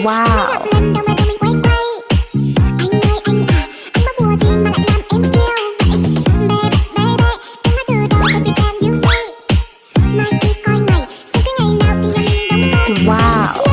Wow. Lần đầu mà đôi mình quay quay. Anh ơi anh à, anh có bùa gì mà lại làm em kêu vậy? Baby baby, em nói từ đầu baby can you say? Mai kia coi ngày, sao cái ngày nào thì nhà mình đóng con. Wow.